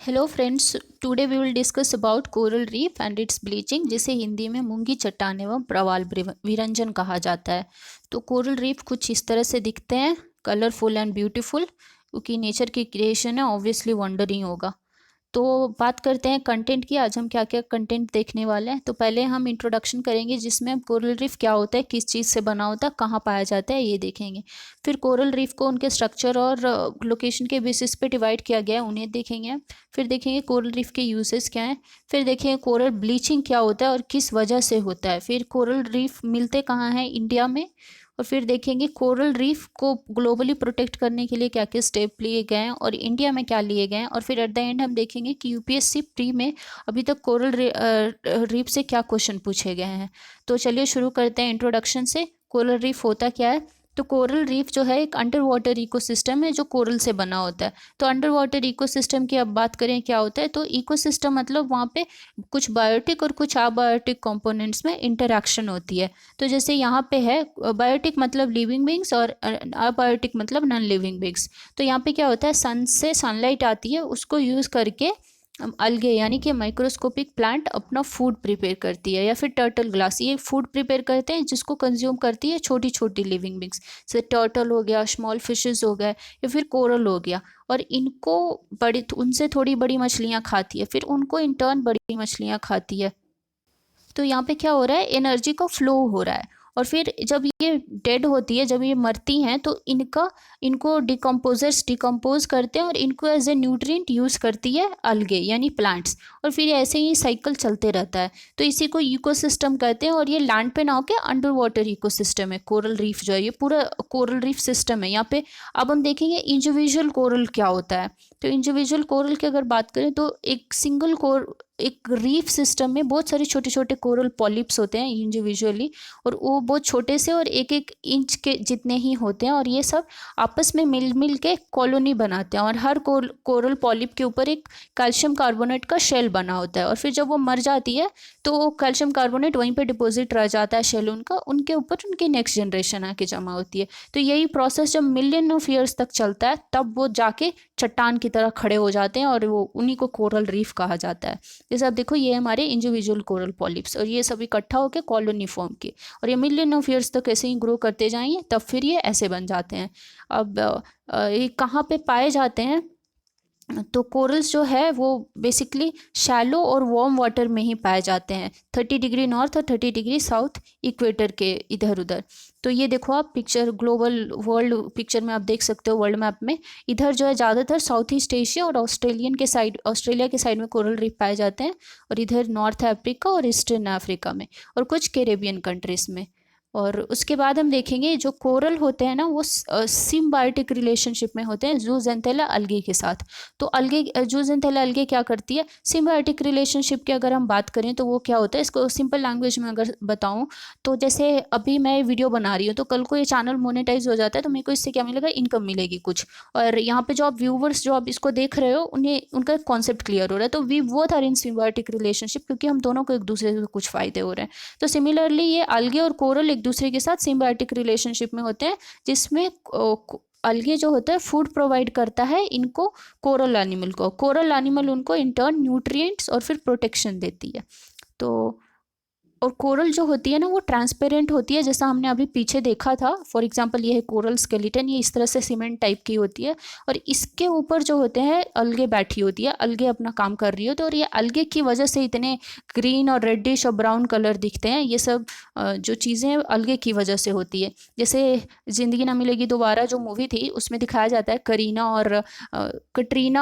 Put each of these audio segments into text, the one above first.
Hello friends, today we will discuss about coral reef and its bleaching, जिसे हिंदी में मूंगी चट्टान एवं प्रवाल विरंजन कहा जाता है। तो कोरल रीफ कुछ इस तरह से दिखते हैं, कलरफुल एंड ब्यूटीफुल, क्योंकि नेचर की क्रिएशन है, ऑब्वियसली वंडरिंग होगा। तो बात करते हैं कंटेंट की। आज हम क्या क्या कंटेंट देखने वाले हैं। तो पहले हम इंट्रोडक्शन करेंगे, जिसमें हम कोरल रीफ क्या होता है, किस चीज़ से बना होता है, कहाँ पाया जाता है, ये देखेंगे। फिर कोरल रीफ को उनके स्ट्रक्चर और लोकेशन के बेसिस पे डिवाइड किया गया है, उन्हें देखेंगे। फिर देखेंगे कोरल रीफ के यूजेस क्या हैं। फिर देखेंगे कोरल ब्लीचिंग क्या होता है और किस वजह से होता है। फिर कोरल रीफ मिलते कहाँ हैं, इंडिया में। और फिर देखेंगे कोरल रीफ को ग्लोबली प्रोटेक्ट करने के लिए क्या क्या स्टेप लिए गए हैं और इंडिया में क्या लिए गए हैं। और फिर एट द एंड हम देखेंगे कि यूपीएससी प्री में अभी तक कोरल रीफ से क्या क्वेश्चन पूछे गए हैं। तो चलिए शुरू करते हैं इंट्रोडक्शन से। कोरल रीफ होता क्या है। तो कोरल रीफ जो है एक अंडर वाटर इकोसिस्टम है जो कोरल से बना होता है। तो अंडर वाटर इकोसिस्टम की अब बात करें क्या होता है, तो इकोसिस्टम मतलब वहाँ पे कुछ बायोटिक और कुछ अबायोटिक कंपोनेंट्स में इंटरेक्शन होती है। तो जैसे यहाँ पे है, बायोटिक मतलब लिविंग बींग्स और अबायोटिक मतलब नॉन लिविंग बींग्स। तो यहाँ पे क्या होता है, सन से सनलाइट आती है, उसको यूज़ करके अलगे यानी कि माइक्रोस्कोपिक प्लांट अपना फूड प्रिपेयर करती है, या फिर टर्टल ग्लास ये फूड प्रिपेयर करते हैं, जिसको कंज्यूम करती है छोटी छोटी लिविंग बींग्स, जैसे टर्टल हो गया, स्मॉल फिशेस हो गए, या फिर कोरल हो गया। और इनको बड़ी उनसे थोड़ी बड़ी मछलियाँ खाती है, फिर उनको इन टर्न बड़ी मछलियाँ खाती है। तो यहाँ पे क्या हो रहा है, एनर्जी का फ्लो हो रहा है। और फिर जब ये डेड होती है, जब ये मरती हैं, तो इनको डिकम्पोजर्स डिकम्पोज करते हैं और इनको एज ए न्यूट्रिएंट यूज़ करती है अलगे यानी प्लांट्स। और फिर ऐसे ही साइकिल चलते रहता है। तो इसी को इकोसिस्टम कहते हैं। और ये लैंड पे ना होकर अंडर वाटर इकोसिस्टम है। कोरल रीफ जो है ये पूरा कोरल रीफ सिस्टम है यहाँ पे। अब हम देखेंगे इंडिविजुअल कोरल क्या होता है। तो इंडिविजुअल कोरल की अगर बात करें, तो एक रीफ सिस्टम में बहुत सारे छोटे छोटे कोरल पॉलिप्स होते हैं इंडिविजुअली, और वो बहुत छोटे से और एक एक इंच के जितने ही होते हैं। और ये सब आपस में मिल मिल के कॉलोनी बनाते हैं। और हर कोरल पॉलिप के ऊपर एक कैल्शियम कार्बोनेट का शेल बना होता है। और फिर जब वो मर जाती है, तो वो कैल्शियम कार्बोनेट वहीं पे डिपॉजिट रह जाता है शेल उनका, उनके ऊपर उनकी नेक्स्ट जनरेशन आके जमा होती है। तो यही प्रोसेस जब मिलियन ऑफ ईयर्स तक चलता है, तब वो जाके चट्टान की तरह खड़े हो जाते हैं, और वो उन्हीं को कोरल रीफ कहा जाता है। जैसे आप देखो, ये हमारे इंडिविजुअल कोरल पॉलिप्स, और ये सब इकट्ठा होकर कॉलोनी फॉर्म की, और ये मिलियन ऑफ ईयर्स तक ऐसे ही ग्रो करते जाएंगे, तब फिर ये ऐसे बन जाते हैं। अब ये कहाँ पे पाए जाते हैं। तो कोरल्स जो है वो बेसिकली शैलो और वार्म वाटर में ही पाए जाते हैं, 30 डिग्री नॉर्थ और 30 डिग्री साउथ इक्वेटर के इधर उधर। तो ये देखो आप पिक्चर, ग्लोबल वर्ल्ड पिक्चर में आप देख सकते हो, वर्ल्ड मैप में इधर जो है ज़्यादातर साउथ ईस्ट एशिया और ऑस्ट्रेलिया के साइड में कोरल रीफ पाए जाते हैं, और इधर नॉर्थ अफ्रीका और ईस्टर्न अफ्रीका में, और कुछ कैरेबियन कंट्रीज में। और उसके बाद हम देखेंगे जो कोरल होते हैं ना, वो सिम्बायोटिक रिलेशनशिप में होते हैं जूजेंथेला अलगे के साथ। तो अलगे जूजेंथेला अलगे क्या करती है, सिम्बायोटिक रिलेशनशिप की अगर हम बात करें, तो वो क्या होता है, इसको सिंपल लैंग्वेज में अगर बताऊं, तो जैसे अभी मैं वीडियो बना रही हूँ, तो कल को ये चैनल मोनेटाइज हो जाता है, तो मेरे को इससे क्या मिलेगा, इनकम मिलेगी कुछ। और यहाँ पे जो आप व्यूवर्स जो आप इसको देख रहे हो, उन्हें उनका कॉन्सेप्ट क्लियर हो रहा है। तो we both are in symbiotic relationship, क्योंकि हम दोनों को एक दूसरे से कुछ फायदे हो रहे हैं। तो सिमिलरली ये अलगे और कोरल एक दूसरे के साथ सिम्बायोटिक रिलेशनशिप में होते हैं, जिसमें अलगे जो होता है फूड प्रोवाइड करता है इनको, कोरल एनिमल को। कोरल एनिमल उनको इंटर्न न्यूट्रिएंट्स और फिर प्रोटेक्शन देती है। तो और कोरल जो होती है ना, वो ट्रांसपेरेंट होती है, जैसा हमने अभी पीछे देखा था। फॉर एग्जांपल ये है कोरल स्केलेटन, ये इस तरह से सीमेंट टाइप की होती है, और इसके ऊपर जो होते हैं अलगे बैठी होती है, अलगे अपना काम कर रही होती है। और ये अलगे की वजह से इतने ग्रीन और रेडिश और ब्राउन कलर दिखते हैं। ये सब जो चीज़ें अलगे की वजह से होती है। जैसे ज़िंदगी ना मिलेगी दोबारा जो मूवी थी, उसमें दिखाया जाता है कटरीना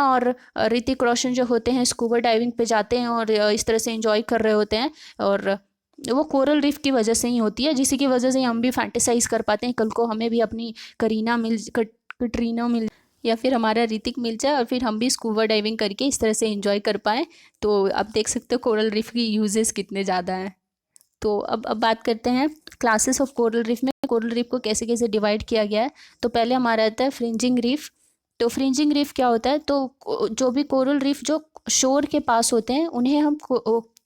और ऋतिक रोशन जो होते हैं, स्कूबा डाइविंग पे जाते हैं और इस तरह से इंजॉय कर रहे होते हैं, और वो कोरल रीफ की वजह से ही होती है, जिसी की वजह से हम भी फैंटेसाइज कर पाते हैं, कल को हमें भी अपनी कटरीना मिल, या फिर हमारा ऋतिक मिल जाए, और फिर हम भी स्कूबा डाइविंग करके इस तरह से एंजॉय कर पाएँ। तो आप देख सकते हो कोरल रीफ की यूजेस कितने ज़्यादा हैं। तो अब बात करते हैं क्लासेस ऑफ कोरल रीफ में, कोरल रीफ को कैसे कैसे डिवाइड किया गया है। तो पहले हमारा आता है फ्रिंजिंग रीफ। तो फ्रिंजिंग रीफ क्या होता है, तो जो भी कोरल रीफ जो शोर के पास होते हैं, उन्हें हम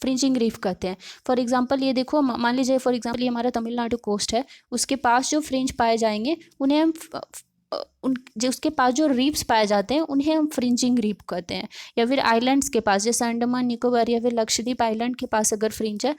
फ्रिंजिंग रीफ कहते हैं। फॉर एग्जांपल ये देखो, मान लीजिए फॉर एग्जांपल ये हमारा तमिलनाडु कोस्ट है, उसके पास जो फ्रिंज पाए जाएंगे, उन्हें हम उन जो उसके पास जो रीफ्स पाए जाते हैं उन्हें हम फ्रिंजिंग रीफ कहते हैं। या फिर आइलैंड्स के पास जैसे अंडमान निकोबार या फिर लक्षद्वीप आइलैंड के पास अगर फ्रिंज है,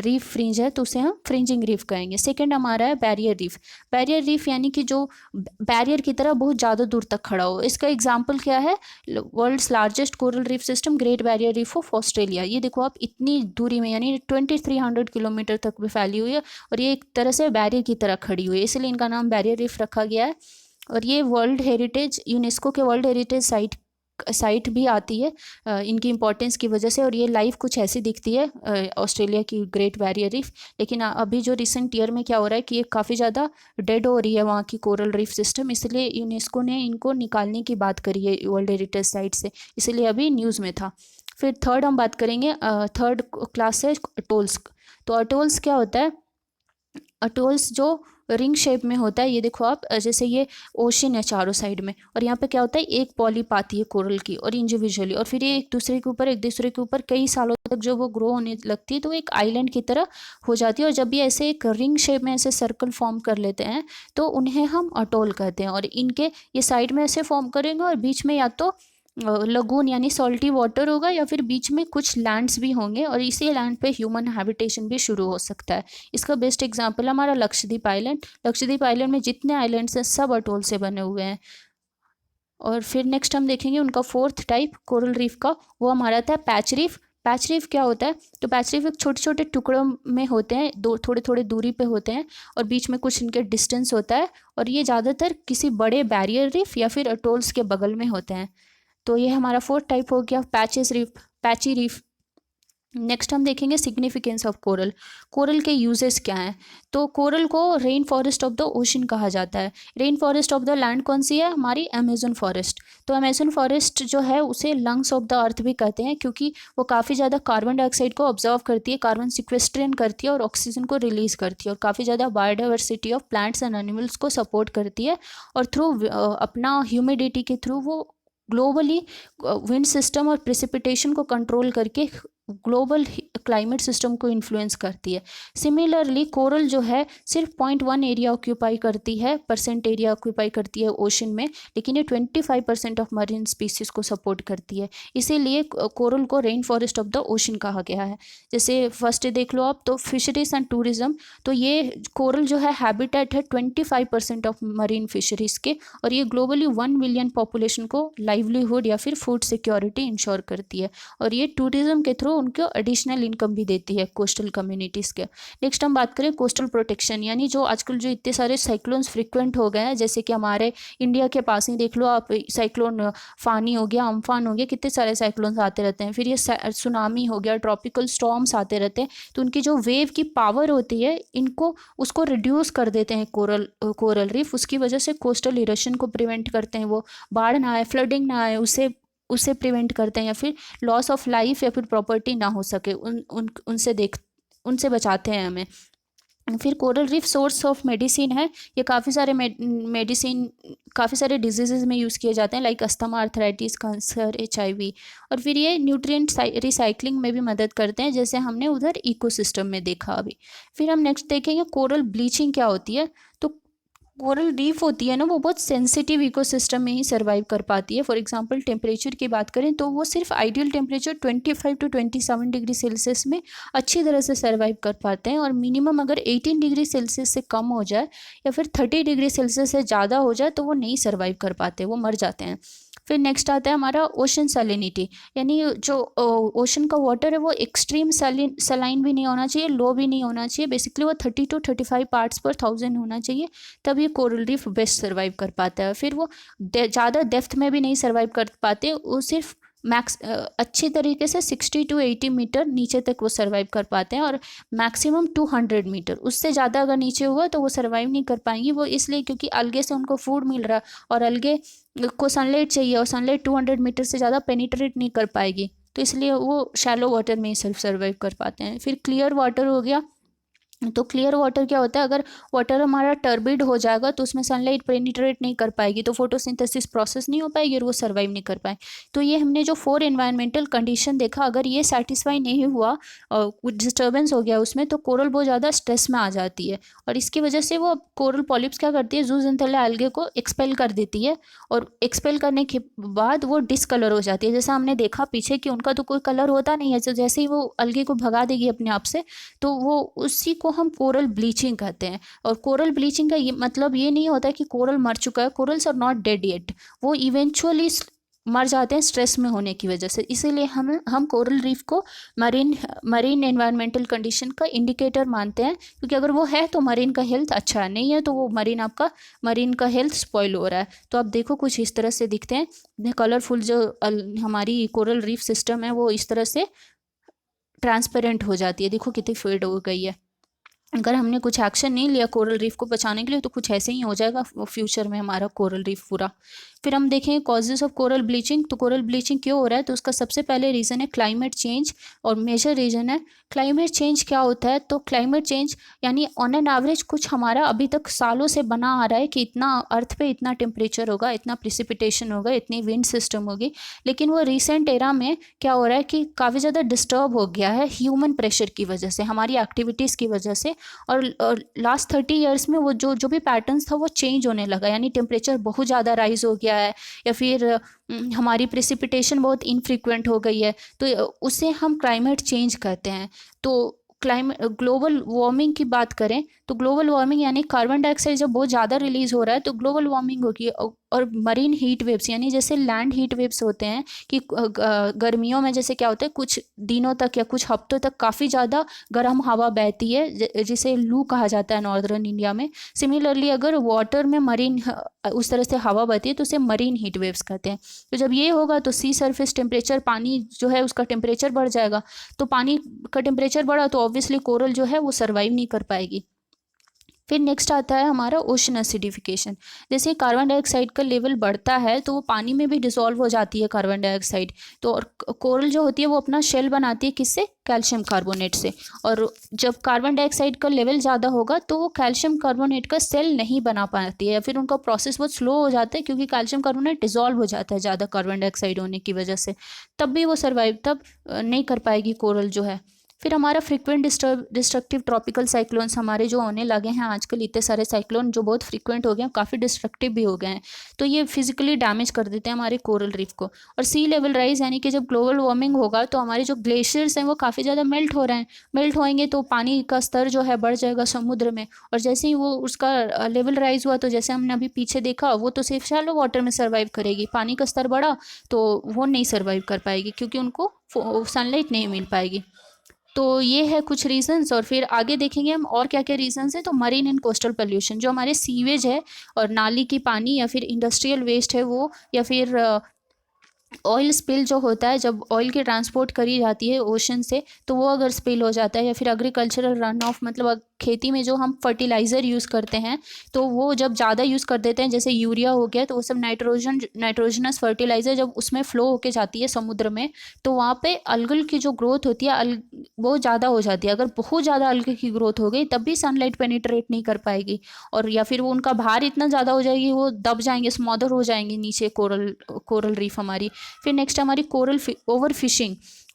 रीफ फ्रिंज है, तो उसे हम फ्रिंजिंग रीफ कहेंगे। सेकंड हमारा है बैरियर रीफ। बैरियर रीफ यानी कि जो बैरियर की तरह बहुत ज़्यादा दूर तक खड़ा हो। इसका एग्जाम्पल क्या है? World's largest coral reef system great barrier reef of Australia. ये देखो आप, इतनी दूरी में यानी 2300 किलोमीटर तक भी फैली हुई है और ये एक तरह से बैरियर की तरह खड़ी हुई है, इसलिए इनका नाम बैरियर रीफ रखा गया है। और ये वर्ल्ड हेरिटेज, यूनेस्को के वर्ल्ड हेरिटेज साइट भी आती है इनकी इंपॉर्टेंस की वजह से। और ये लाइफ कुछ ऐसी दिखती है ऑस्ट्रेलिया की ग्रेट बैरियर रीफ। लेकिन अभी जो रिसेंट ईयर में क्या हो रहा है कि ये काफ़ी ज़्यादा डेड हो रही है वहाँ की कोरल रीफ सिस्टम, इसलिए यूनेस्को ने इनको निकालने की बात करी है वर्ल्ड हेरिटेज साइट से, इसलिए अभी न्यूज़ में था। फिर थर्ड हम बात करेंगे, थर्ड क्लास है अटोल्स। तो अटोल्स क्या होता है? अटोल्स जो रिंग शेप में होता है, ये देखो आप, जैसे ये ओशन है चारों साइड में, और यहाँ पे क्या होता है, एक पॉलिप आती है कोरल की और इंडिविजुअली, और फिर ये एक दूसरे के ऊपर कई सालों तक जो वो ग्रो होने लगती है तो एक आइलैंड की तरह हो जाती है। और जब ये ऐसे एक रिंग शेप में ऐसे सर्कल फॉर्म कर लेते हैं तो उन्हें हम अटोल कहते हैं। और इनके ये साइड में ऐसे फॉर्म करेंगे और बीच में या तो लगून यानी सॉल्टी वाटर होगा या फिर बीच में कुछ लैंड्स भी होंगे, और इसी लैंड पे ह्यूमन हैबिटेशन भी शुरू हो सकता है। इसका बेस्ट एग्जांपल हमारा लक्षद्वीप आइलैंड। लक्षद्वीप आइलैंड में जितने आइलैंड्स हैं सब अटोल से बने हुए हैं। और फिर नेक्स्ट हम देखेंगे उनका फोर्थ टाइप कोरल रीफ का, वो हमारा था पैच रीफ। पैच रीफ क्या होता है? तो पैच रीफ एक छोटे छोटे टुकड़ों में होते हैं, दो थोड़े थोड़े दूरी पे होते हैं और बीच में कुछ इनके डिस्टेंस होता है, और ये ज़्यादातर किसी बड़े बैरियर रीफ या फिर अटोल्स के बगल में होते हैं। तो ये हमारा फोर्थ टाइप हो गया patches reef, patchy reef. Next हम देखेंगे सिग्निफिकेंस ऑफ कोरल। कोरल के यूजेस क्या हैं? तो कोरल को rain forest of the ocean कहा जाता है। Rain forest of the land कौन सी है? हमारी अमेजन फॉरेस्ट। तो अमेजन फॉरेस्ट जो है उसे लंग्स ऑफ द अर्थ भी कहते हैं, क्योंकि वो काफ़ी ज़्यादा कार्बन डाइऑक्साइड को ऑब्जर्व करती है, कार्बन सिक्वेस्ट्रेन करती है और ऑक्सीजन को रिलीज करती है, और काफ़ी ज़्यादा biodiversity of plants and animals को सपोर्ट करती है। और थ्रू अपना ह्यूमिडिटी के थ्रू वो ग्लोबली विंड सिस्टम और प्रेसिपिटेशन को कंट्रोल करके ग्लोबल क्लाइमेट सिस्टम को इन्फ्लुएंस करती है। सिमिलरली कोरल जो है सिर्फ 0.1 एरिया ऑक्यूपाई करती है, परसेंट एरिया ऑक्यूपाई करती है ओशन में, लेकिन ये 25% ऑफ मरीन स्पीसीज को सपोर्ट करती है। इसीलिए कोरल को rain forest of the ocean कहा गया है। जैसे फर्स्ट देख लो आप, तो फिशरीज एंड टूरिज्म, तो ये कोरल जो है हैबिटेट है 25% ऑफ मरीन फिशरीज के, और ये ग्लोबली 1 मिलियन पॉपुलेशन को लाइवलीहुड या फिर फूड सिक्योरिटी इंश्योर करती है, और ये टूरिज्म के थ्रू उनको एडिशनल इनकम भी देती है कोस्टल कम्युनिटीज़ के। नेक्स्ट हम बात करें कोस्टल प्रोटेक्शन, यानी जो आजकल जो इतने सारे साइक्लोन्स फ्रिक्वेंट हो गए हैं, जैसे कि हमारे इंडिया के पास ही देख लो आप, साइक्लोन फानी हो गया, अम्फान हो गया, कितने सारे साइक्लोन्स आते रहते हैं। फिर ये सुनामी हो गया, ट्रॉपिकल स्टॉर्म्स आते रहते हैं, तो उनकी जो वेव की पावर होती है इनको उसको रिड्यूस कर देते हैं कोरल रीफ। उसकी वजह से कोस्टल इरोशन को प्रिवेंट करते हैं, वो बाढ़ ना आए, फ्लडिंग ना आए, उसे प्रिवेंट करते हैं, या फिर लॉस ऑफ लाइफ या फिर प्रॉपर्टी ना हो सके उनसे बचाते हैं हमें। फिर coral reef source of medicine है। ये काफ़ी सारे मेडिसिन काफ़ी सारे डिजीज़ में यूज़ किए जाते हैं, like asthma, arthritis, cancer, HIV। और फिर ये न्यूट्रिएंट रिसाइकलिंग में भी मदद करते हैं, जैसे हमने उधर इकोसिस्टम में देखा अभी। फिर हम नेक्स्ट देखेंगे कोरल ब्लीचिंग क्या होती है। तो कोरल रीफ होती है ना, वो बहुत सेंसिटिव इकोसिस्टम में ही सर्वाइव कर पाती है। फॉर एग्जांपल टेम्परेचर की बात करें तो वो सिर्फ ideal temperature 25 to 27 degree Celsius में अच्छी तरह से सर्वाइव कर पाते हैं, और मिनिमम अगर 18 डिग्री सेल्सियस से कम हो जाए या फिर 30 डिग्री सेल्सियस से ज़्यादा हो जाए तो वो नहीं सर्वाइव कर पाते, वो मर जाते हैं। फिर नेक्स्ट आता है हमारा ओशन सैलिनिटी, यानी जो ओशन का वाटर है वो एक्सट्रीम सलाइन भी नहीं होना चाहिए, लो भी नहीं होना चाहिए। बेसिकली वो 30 to 35 पार्ट्स पर 1000 होना चाहिए, तब ये कोरल रीफ बेस्ट सर्वाइव कर पाता है। फिर वो ज़्यादा डेप्थ में भी नहीं सर्वाइव कर पाते, वो सिर्फ अच्छी तरीके से 60 to 80 मीटर नीचे तक वो सर्वाइव कर पाते हैं, और मैक्सिमम 200 मीटर, उससे ज़्यादा अगर नीचे हुआ तो वो सर्वाइव नहीं कर पाएंगी। वो इसलिए क्योंकि अलगे से उनको फूड मिल रहा है और अलगे को सनलाइट चाहिए, और सनलाइट 200 मीटर से ज़्यादा पेनिट्रेट नहीं कर पाएगी, तो इसलिए वो शैलो वाटर में ही सिर्फ सर्वाइव कर पाते हैं। फिर क्लियर वाटर हो गया, तो क्लियर वाटर क्या होता है, अगर वाटर हमारा टर्बिड हो जाएगा तो उसमें सनलाइट पेनिट्रेट नहीं कर पाएगी, तो फोटोसिंथेसिस प्रोसेस नहीं हो पाएगी और वो सर्वाइव नहीं कर पाए। तो ये हमने जो 4 एनवायरमेंटल कंडीशन देखा, अगर ये सेटिस्फाई नहीं हुआ और कुछ डिस्टर्बेंस हो गया उसमें, तो कोरल बहुत ज़्यादा स्ट्रेस में आ जाती है और इसकी वजह से वो कोरल पॉलिप्स क्या करती है, जूज़ेंथेला एल्गे को एक्सपेल कर देती है और एक्सपेल करने के बाद वो डिसकलर हो जाती है। जैसा हमने देखा पीछे कि उनका तो कोई कलर होता नहीं है, तो जैसे ही वो अलगे को भगा देगी अपने आप से, तो वो उसी को हम कोरल ब्लीचिंग कहते हैं। और कोरल ब्लीचिंग का ये मतलब ये नहीं होता है कि कोरल मर चुका है, corals are not dead yet, वो इवेंचुअली मर जाते हैं स्ट्रेस में होने की वजह से। इसीलिए हम कोरल रीफ को मरीन एनवायरमेंटल कंडीशन का इंडिकेटर मानते हैं, क्योंकि अगर वो है तो मरीन का हेल्थ अच्छा है, नहीं है तो वो मरीन का हेल्थ स्पॉइल हो रहा है। तो आप देखो कुछ इस तरह से दिखते हैं कलरफुल, जो हमारी कोरल रीफ सिस्टम है वो इस तरह से ट्रांसपेरेंट हो जाती है। देखो कितनी फेड हो गई है। अगर हमने कुछ एक्शन नहीं लिया कोरल रीफ को बचाने के लिए तो कुछ ऐसे ही हो जाएगा फ्यूचर में हमारा कोरल रीफ पूरा। फिर हम देखें कॉजेज ऑफ कोरल ब्लीचिंग। तो कोरल ब्लीचिंग क्यों हो रहा है, तो उसका सबसे पहले रीज़न है क्लाइमेट चेंज और मेजर रीज़न है क्लाइमेट चेंज। क्या होता है, तो क्लाइमेट चेंज यानी ऑन एन एवरेज कुछ हमारा अभी तक सालों से बना आ रहा है कि इतना अर्थ पे इतना टेम्परेचर होगा, इतना प्रिसिपिटेशन होगा, इतनी विंड सिस्टम होगी, लेकिन वो रिसेंट एरा में क्या हो रहा है कि काफ़ी ज़्यादा डिस्टर्ब हो गया है ह्यूमन प्रेशर की वजह से, हमारी एक्टिविटीज़ की वजह से। और लास्ट 30 ईयर्स में वो जो भी पैटर्न्स था वो चेंज होने लगा, यानी टेम्परेचर बहुत ज़्यादा राइज हो गया है या फिर हमारी प्रेसिपिटेशन बहुत इनफ्रीक्वेंट हो गई है, तो उसे हम क्लाइमेट चेंज कहते हैं। तो ग्लोबल वार्मिंग की बात करें तो ग्लोबल वार्मिंग यानी कार्बन डाइऑक्साइड जब बहुत ज़्यादा रिलीज हो रहा है तो ग्लोबल वार्मिंग होगी। और मरीन हीट वेव्स यानी जैसे लैंड हीट वेव्स होते हैं कि गर्मियों में जैसे क्या होता है कुछ दिनों तक या कुछ हफ्तों तक काफ़ी ज़्यादा गर्म हवा बहती है जिसे लू कहा जाता है नॉर्दर्न इंडिया में। सिमिलरली अगर वाटर में मरीन उस तरह से हवा बहती है तो उसे मरीन हीट वेव्स कहते हैं। तो जब ये होगा तो सी सरफेस टेम्परेचर, पानी जो है उसका टेम्परेचर बढ़ जाएगा, तो पानी का टेम्परेचर बढ़ा तो ऑब्वियसली कोरल जो है वो सर्वाइव नहीं कर पाएगी। फिर नेक्स्ट आता है हमारा ओशन एसिडिफिकेशन। जैसे कार्बन डाइऑक्साइड का लेवल बढ़ता है तो वो पानी में भी डिसॉल्व हो जाती है कार्बन डाइऑक्साइड, तो और कोरल जो होती है वो अपना शेल बनाती है किससे, कैल्शियम कार्बोनेट से। और जब कार्बन डाइऑक्साइड का लेवल ज़्यादा होगा तो वो कैल्शियम कार्बोनेट का सेल नहीं बना पाती है या फिर उनका प्रोसेस बहुत स्लो हो जाता है, क्योंकि कैल्शियम कार्बोनेट डिसॉल्व हो जाता है ज़्यादा कार्बन डाइऑक्साइड होने की वजह से, तब भी वो सर्वाइव तब नहीं कर पाएगी कोरल जो है। फिर हमारा फ्रीक्वेंट डिस्ट्रक्टिव ट्रॉपिकल साइक्लोन्स हमारे जो होने लगे हैं आजकल, इतने सारे साइक्लोन जो बहुत फ्रीक्वेंट हो गए हैं, काफ़ी डिस्ट्रक्टिव भी हो गए हैं, तो ये फिजिकली डैमेज कर देते हैं हमारे कोरल रीफ को। और सी लेवल राइज यानी कि जब ग्लोबल वार्मिंग होगा तो हमारे जो ग्लेशियर्स हैं वो काफ़ी ज़्यादा मेल्ट हो रहे हैं, मेल्ट होएंगे तो पानी का स्तर जो है बढ़ जाएगा समुद्र में, और जैसे ही वो उसका लेवल राइज हुआ तो जैसे हमने अभी पीछे देखा वो तो सिर्फ शैलो वाटर में सर्वाइव करेगी, पानी का स्तर बढ़ा तो वो नहीं सर्वाइव कर पाएगी क्योंकि उनको सनलाइट नहीं मिल पाएगी। तो ये है कुछ रीजंस, और फिर आगे देखेंगे हम और क्या क्या रीजंस हैं। तो मरीन एंड कोस्टल पोल्यूशन, जो हमारे सीवेज है और नाली की पानी या फिर इंडस्ट्रियल वेस्ट है वो, या फिर ऑयल स्पिल जो होता है जब ऑयल की ट्रांसपोर्ट करी जाती है ओशन से तो वो अगर स्पिल हो जाता है, या फिर एग्रीकल्चरल रन ऑफ मतलब खेती में जो हम फर्टिलाइज़र यूज़ करते हैं तो वो जब ज़्यादा यूज़ कर देते हैं, जैसे यूरिया हो गया, तो वो सब नाइट्रोजनस फर्टिलाइज़र जब उसमें फ्लो होके जाती है समुद्र में तो वहाँ पे अलगल की जो ग्रोथ होती है वो ज़्यादा हो जाती है। अगर बहुत ज़्यादा अलगे की ग्रोथ हो गई तब भी सनलाइट पेनिट्रेट नहीं कर पाएगी, और या फिर वो उनका भार इतना ज़्यादा हो जाएगी वो दब जाएंगे, स्मॉदर हो जाएंगे नीचे कोरल रीफ हमारी। फिर नेक्स्ट हमारी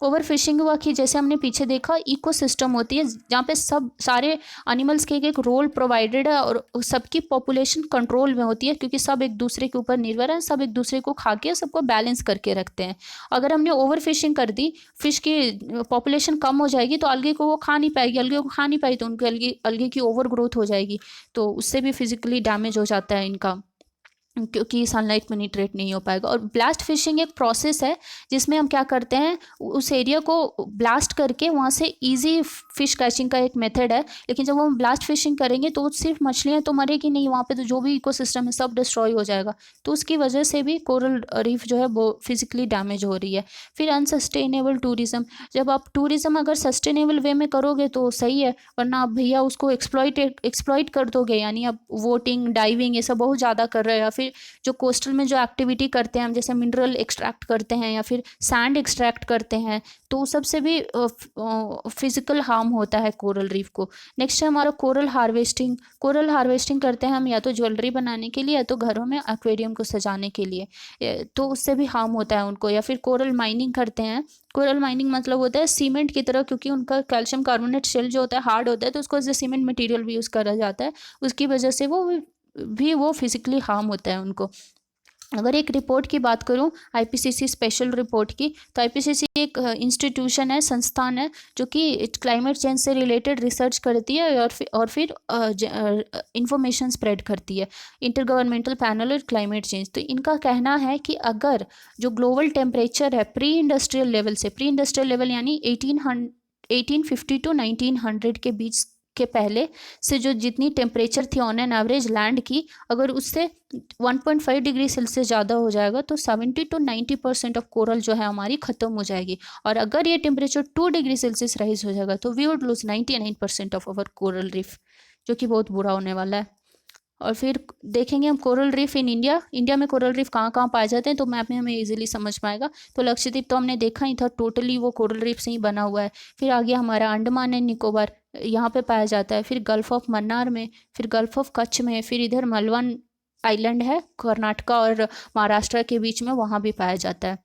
ओवर फिशिंग हुआ कि जैसे हमने पीछे देखा इकोसिस्टम होती है जहाँ पे सब सारे एनिमल्स के एक रोल प्रोवाइडेड है और सबकी पॉपुलेशन कंट्रोल में होती है, क्योंकि सब एक दूसरे के ऊपर निर्भर है, सब एक दूसरे को खा के सबको बैलेंस करके रखते हैं। अगर हमने ओवर फिशिंग कर दी, फिश की पॉपुलेशन कम हो जाएगी तो अलगे को वो खा नहीं पाएगी, अलगे को खा नहीं पाई तो उनके अलगे की ओवर ग्रोथ हो जाएगी, तो उससे भी फिजिकली डैमेज हो जाता है इनका, क्योंकि सनलाइट पेनिट्रेट नहीं हो पाएगा। और ब्लास्ट फिशिंग एक प्रोसेस है जिसमें हम क्या करते हैं उस एरिया को ब्लास्ट करके वहाँ से इजी फिश कैचिंग का एक मेथड है, लेकिन जब हम ब्लास्ट फिशिंग करेंगे तो सिर्फ मछलियाँ तो मरेगी नहीं, वहाँ पे तो जो भी इकोसिस्टम है सब डिस्ट्रॉय हो जाएगा, तो उसकी वजह से भी कोरल रीफ जो है वो फिजिकली डैमेज हो रही है। फिर अनसस्टेनेबल टूरिज़्म, जब आप टूरिज़्म अगर सस्टेनेबल वे में करोगे तो सही है, वरना आप भैया उसको एक्सप्लॉइट कर दोगे, यानी आप वोटिंग डाइविंग ये सब बहुत ज़्यादा कर रहे हो या फिर जो कोस्टल में जो एक्टिविटी करते हैं हम, जैसे मिनरल एक्सट्रैक्ट करते हैं या फिर सैंड एक्सट्रैक्ट करते हैं, तो उस सबसे भी फिजिकल हार्म होता है कोरल रीफ को। नेक्स्ट है हमारा कोरल हार्वेस्टिंग। कोरल हार्वेस्टिंग करते हैं हम या तो ज्वेलरी बनाने के लिए या तो घरों में एक्वेरियम को सजाने के लिए, तो उससे भी हार्म होता है उनको। या फिर कोरल माइनिंग करते हैं। कोरल माइनिंग मतलब होता है सीमेंट की तरह, क्योंकि उनका कैल्शियम कार्बोनेट शेल जो होता है हार्ड होता है, तो उसको एज ए सीमेंट मटेरियल भी यूज़ करा जाता है, उसकी वजह से वो फिजिकली हार्म होता है उनको। अगर एक रिपोर्ट की बात करूं आईपीसीसी स्पेशल रिपोर्ट की, तो आईपीसीसी एक इंस्टीट्यूशन है, संस्थान है, जो कि क्लाइमेट चेंज से रिलेटेड रिसर्च करती है और फिर इंफॉर्मेशन स्प्रेड करती है, इंटर गवर्नमेंटल पैनल और क्लाइमेट चेंज। तो इनका कहना है कि अगर जो ग्लोबल टेम्परेचर है प्री इंडस्ट्रियल लेवल से, प्री इंडस्ट्रियल लेवल यानी 1850 टू 1900 के बीच के पहले से जो जितनी टेम्परेचर थी ऑन एन एवरेज लैंड की, अगर उससे 1.5 डिग्री सेल्सियस ज़्यादा हो जाएगा तो 70 to 90% ऑफ कोरल जो है हमारी ख़त्म हो जाएगी। और अगर ये टेम्परेचर 2 डिग्री सेल्सियस राइज हो जाएगा तो we would lose 99% of our coral reef, जो कि बहुत बुरा होने वाला है। और फिर देखेंगे हम कोरल रीफ इन इंडिया में कोरल रीफ कहाँ कहाँ पाए जाते हैं, तो मैप में हमें इजीली समझ पाएगा। तो लक्षद्वीप तो हमने देखा ही था, टोटली वो कोरल रीफ से ही बना हुआ है। फिर आ गया हमारा अंडमान एंड निकोबार, यहाँ पे पाया जाता है। फिर गल्फ ऑफ मन्नार में, फिर गल्फ ऑफ कच्छ में, फिर इधर मलवन आइलैंड है कर्नाटका और महाराष्ट्र के बीच में, वहाँ भी पाया जाता है।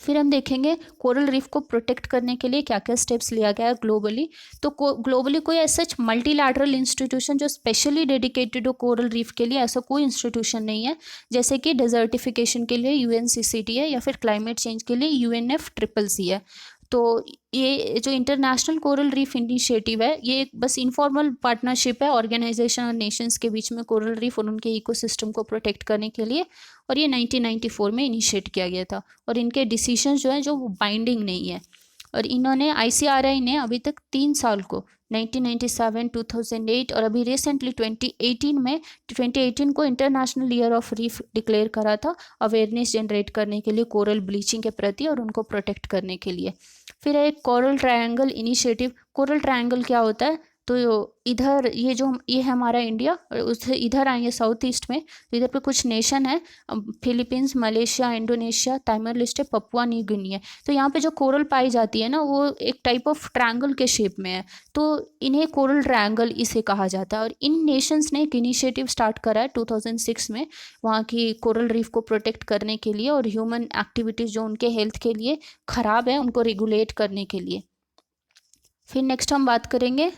फिर हम देखेंगे कोरल रीफ को प्रोटेक्ट करने के लिए क्या क्या स्टेप्स लिया गया है ग्लोबली। तो ग्लोबली कोई ऐसा मल्टीलैटरल इंस्टीट्यूशन जो स्पेशली डेडिकेटेड हो कोरल रीफ के लिए, ऐसा कोई इंस्टीट्यूशन नहीं है। जैसे कि डेजर्टिफिकेशन के लिए यूएनसीसीडी है, या फिर क्लाइमेट चेंज के लिए यूएनएफसीसीसी है। तो ये जो इंटरनेशनल कोरल रीफ इनिशिएटिव है, ये एक बस इनफॉर्मल पार्टनरशिप है ऑर्गेनाइजेशन और नेशंस के बीच में कोरल रीफ और उनके इकोसिस्टम को प्रोटेक्ट करने के लिए, और ये 1994 में इनिशिएट किया गया था। और इनके डिसीजन जो है जो बाइंडिंग नहीं है। और इन्होंने ICRI ने अभी तक 3 साल को 1997, 2008 और अभी रिसेंटली 2018 को international year of reef declare करा था, अवेयरनेस जनरेट करने के लिए कोरल ब्लीचिंग के प्रति और उनको प्रोटेक्ट करने के लिए। फिर एक coral triangle initiative. Coral triangle क्या होता है, तो इधर ये है हमारा इंडिया, और उससे इधर आएंगे साउथ ईस्ट में, तो इधर पे कुछ नेशन है, Philippines, Malaysia, Indonesia, timer list, Papua New Guinea है। तो यहाँ पे जो कोरल पाई जाती है ना, वो एक टाइप ऑफ ट्रायंगल के शेप में है, तो इन्हें कोरल ट्रायंगल इसे कहा जाता है। और इन नेशंस ने एक इनिशिएटिव स्टार्ट करा है 2006 में, वहाँ की कोरल रीफ को प्रोटेक्ट करने के लिए और ह्यूमन एक्टिविटीज़ जो उनके हेल्थ के लिए ख़राब है उनको रेगुलेट करने के लिए। फिर नेक्स्ट हम बात करेंगे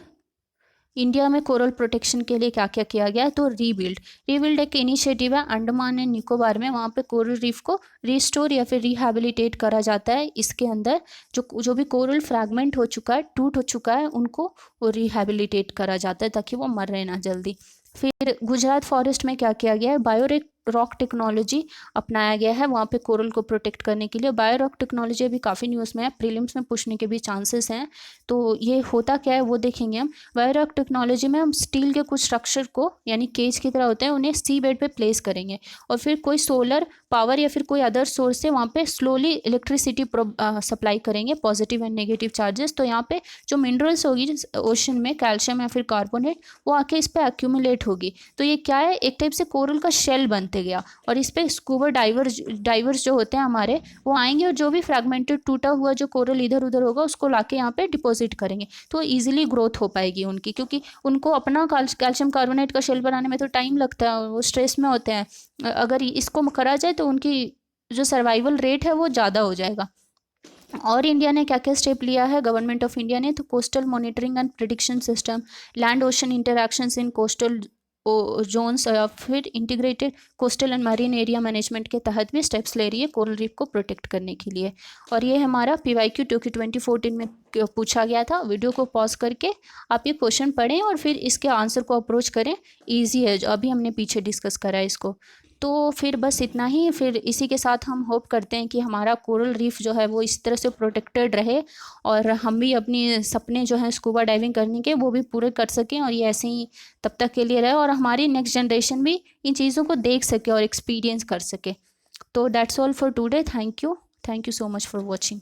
इंडिया में कोरल प्रोटेक्शन के लिए क्या क्या किया गया है। तो रीबिल्ड एक इनिशिएटिव है अंडमान एंड निकोबार में, वहाँ पे कोरल रीफ को रिस्टोर या फिर रिहैबिलिटेट करा जाता है। इसके अंदर जो भी कोरल फ्रैगमेंट हो चुका है, टूट हो चुका है, उनको वो रिहैबिलिटेट करा जाता है ताकि वो मर रहे ना जल्दी। फिर गुजरात फॉरेस्ट में क्या किया गया है, बायो रॉक टेक्नोलॉजी अपनाया गया है वहाँ पे कोरल को प्रोटेक्ट करने के लिए। बायो रॉक टेक्नोलॉजी अभी काफ़ी न्यूज़ में है, प्रीलिम्स में पूछने के भी चांसेस हैं, तो ये होता क्या है वो देखेंगे हम। बायो रॉक टेक्नोलॉजी में हम स्टील के कुछ स्ट्रक्चर को, यानी केज की तरह होते हैं, उन्हें सी बेड पे प्लेस करेंगे और फिर कोई सोलर पावर या फिर कोई अदर सोर्स से वहाँ पे स्लोली इलेक्ट्रिसिटी सप्लाई करेंगे, पॉजिटिव एंड नेगेटिव चार्जेस। तो यहाँ पे जो मिनरल्स होगी ओशन में, कैल्शियम या फिर कार्बोनेट, वो आके इस पर एक्यूमुलेट होगी। तो ये क्या है, एक टाइप से कोरल का शेल बनते गया, और इस पे स्कूबा डाइवर्स जो होते हैं हमारे, वो आएंगे और जो भी फ्रैगमेंटेड टूटा हुआ जो कोरल इधर उधर होगा उसको लाके यहाँ पे डिपॉजिट करेंगे, तो इजीली ग्रोथ हो पाएगी उनकी, क्योंकि उनको अपना कैल्शियम कार्बोनेट का शेल बनाने में तो टाइम लगता है, वो स्ट्रेस में होते हैं। अगर इसको करा जाए तो उनकी जो सर्वाइवल रेट है वो ज़्यादा हो जाएगा। और इंडिया ने क्या क्या स्टेप लिया है, गवर्नमेंट ऑफ इंडिया ने, तो coastal monitoring and prediction system, land ocean interactions in coastal zones, फिर integrated coastal and marine area management के तहत भी स्टेप्स ले रही है कोरल रीफ को प्रोटेक्ट करने के लिए। और ये हमारा PYQ 2014 में पूछा गया था। वीडियो को पॉज करके आप ये क्वेश्चन पढ़ें और फिर इसके आंसर को अप्रोच करें, इजी है, जो अभी हमने पीछे डिस्कस करा है इसको। तो फिर बस इतना ही। फिर इसी के साथ हम होप करते हैं कि हमारा कोरल रीफ जो है वो इस तरह से प्रोटेक्टेड रहे और हम भी अपने सपने जो हैं स्कूबा डाइविंग करने के वो भी पूरे कर सकें, और ये ऐसे ही तब तक के लिए रहे और हमारी नेक्स्ट जनरेशन भी इन चीज़ों को देख सके और एक्सपीरियंस कर सके। तो that's all for today. Thank you so much for watching.